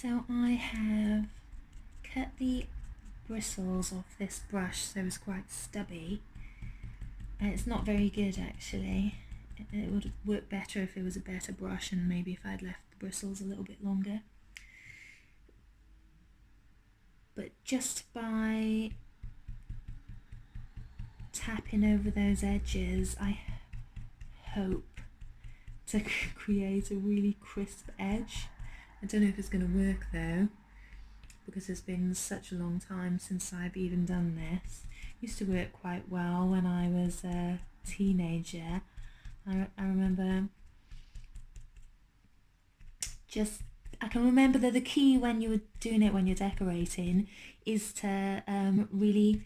So I have cut the bristles off this brush so it's quite stubby, and it's not very good actually. It would work better if it was a better brush and maybe if I'd left the bristles a little bit longer. But just by tapping over those edges, I hope to create a really crisp edge. I don't know if it's going to work though, because it's been such a long time since I've even done this. It used to work quite well when I was a teenager. I remember I can remember that the key when you were doing it, when you're decorating, is to really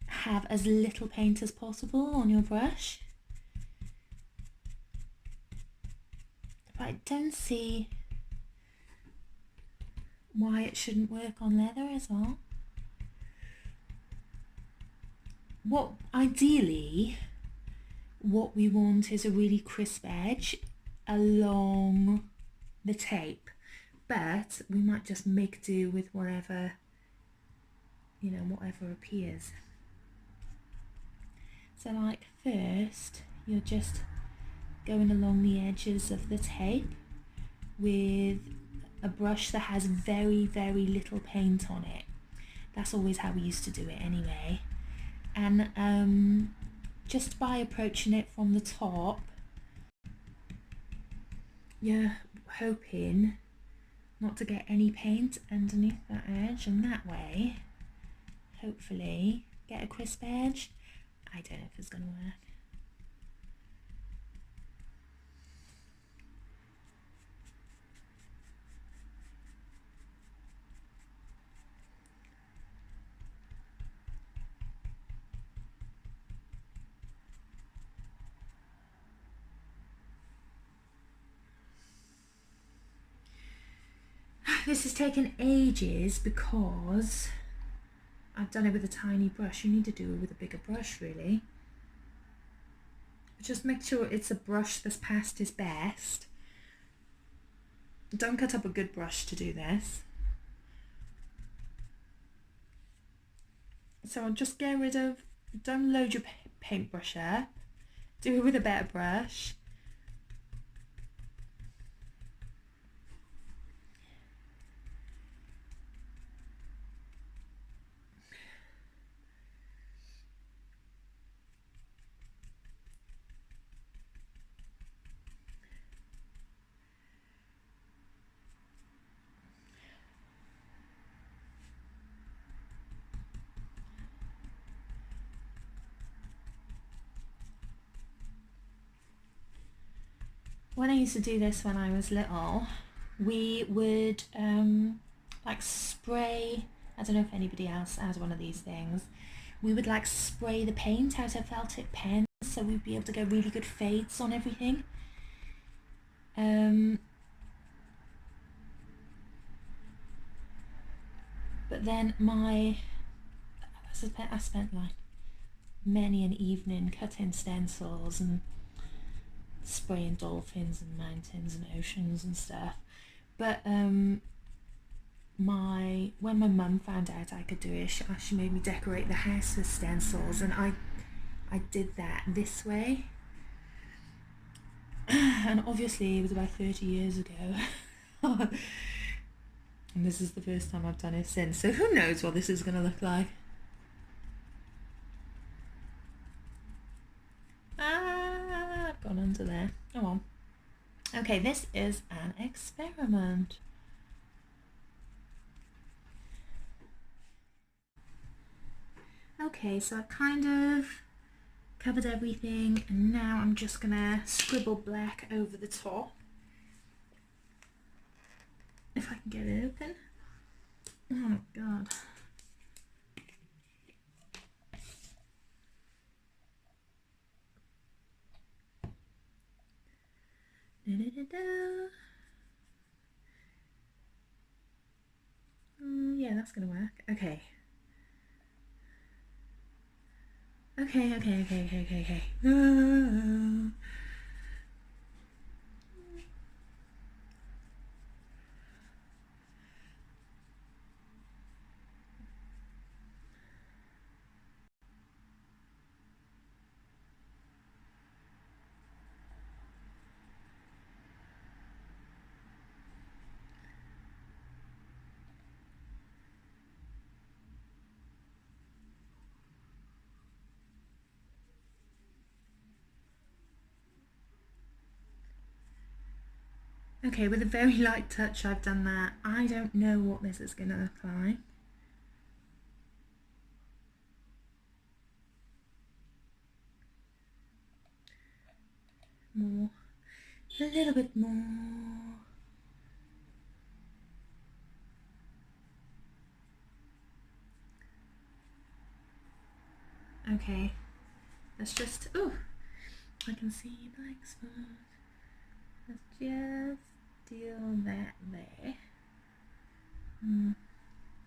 have as little paint as possible on your brush. But I don't see why it shouldn't work on leather as well. Ideally, what we want is a really crisp edge along the tape, but we might just make do with whatever, whatever appears. So like first, you're just going along the edges of the tape with a brush that has very, very little paint on it. That's always how we used to do it anyway. And just by approaching it from the top, you're hoping not to get any paint underneath that edge, and that way, hopefully, get a crisp edge. I don't know if it's going to work. This has taken ages because I've done it with a tiny brush. You need to do it with a bigger brush, really. Just make sure it's a brush that's past its best. Don't cut up a good brush to do this. So just get rid of, don't load your paintbrush up. Do it with a better brush. When I used to do this when I was little, we would like spray, I don't know if anybody else has one of these things, we would like spray the paint out of felt tip pens so we'd be able to get really good fades on everything. But then I spent like many an evening cutting stencils and spraying dolphins and mountains and oceans and stuff. But when my mum found out I could do it, she made me decorate the house with stencils, and I did that this way. And obviously it was about 30 years ago. And this is the first time I've done it since, so who knows what this is going to look like. I've gone under there. Oh well. Okay, this is an experiment. Okay, so I've kind of covered everything, and now I'm just gonna scribble black over the top. If I can get it open. Oh god. Yeah, that's gonna work. Okay. Okay. Okay, with a very light touch I've done that. I don't know what this is going to look like. More. A little bit more. Okay, let's just, oh, I can see black spot. Let's just deal that there.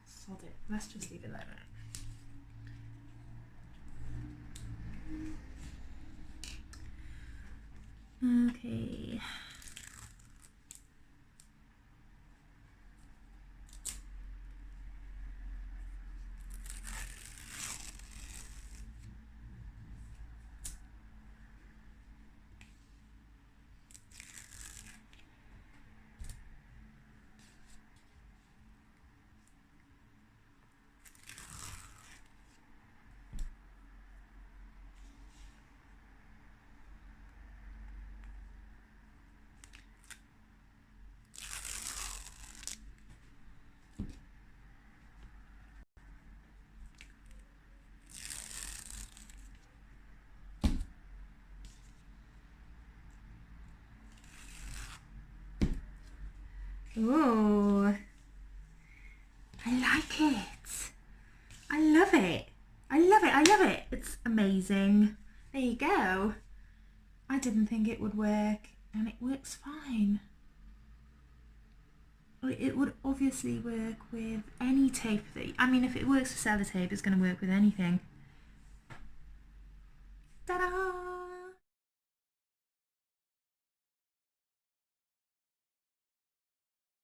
Sod it, let's just leave it like that. Okay. Oh, I like it. I love it. I love it. I love it. It's amazing. There you go. I didn't think it would work, and it works fine. It would obviously work with any tape that, I mean, if it works with sellotape, it's going to work with anything.